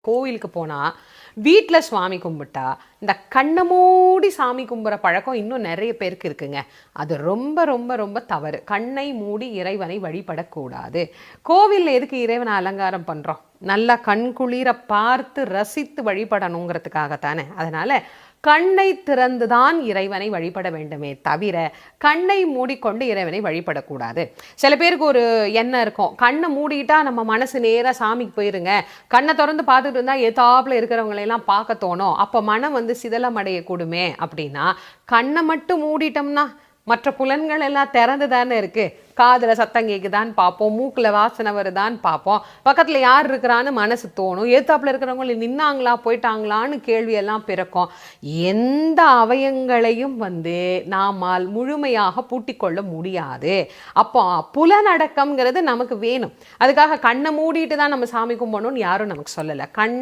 கோவிலுக்கு போனால் வீட்டில் சுவாமி கும்பிட்டா இந்த கண்ணை மூடி சாமி கும்பிட்ற பழக்கம் இன்னும் நிறைய பேருக்கு இருக்குங்க. அது ரொம்ப ரொம்ப ரொம்ப தவறு. கண்ணை மூடி இறைவனை வழிபடக்கூடாது. கோவிலில் எதுக்கு இறைவனை அலங்காரம் பண்ணுறோம்? நல்லா கண்குளிர பார்த்து ரசித்து வழிபடணுங்கிறதுக்காகத்தானே. அதனால் கண்ணை திறந்துதான் இறைவனை வழிபட வேண்டுமே தவிர கண்ணை மூடிக்கொண்டு இறைவனை வழிபடக்கூடாது. சில பேருக்கு ஒரு எண்ணம் இருக்கும், கண்ணை மூடிட்டா நம்ம மனசு நேராக சாமிக்கு போயிருங்க, கண்ணை திறந்து பார்த்துட்டு இருந்தால் ஏத்தாப்புல இருக்கிறவங்களையெல்லாம் பார்க்க தோணும், அப்போ மனம் சிதலம் அடையக்கூடுமே அப்படின்னா, கண்ணை மட்டும் மூடிட்டோம்னா மற்ற புலன்கள் எல்லாம் திறந்து தானே இருக்கு. காதில் சத்தம் கேட்குதான்னு பார்ப்போம், மூக்கில் வாசனை வருதான்னு பார்ப்போம், பக்கத்தில் யார் இருக்கிறான்னு மனசு தோணும், ஏத்தாப்புல இருக்கிறவங்க நின்னாங்களா போயிட்டாங்களான்னு கேள்வியெல்லாம் பிறக்கும். எந்த அவயங்களையும் நாமால் முழுமையாக பூட்டிக்கொள்ள முடியாது. அப்போ புலனடக்கம்ங்கிறது நமக்கு வேணும். அதுக்காக கண்ணை மூடிட்டு தான் நம்ம சாமி கும்பிடணும்னு யாரும் நமக்கு சொல்லலை.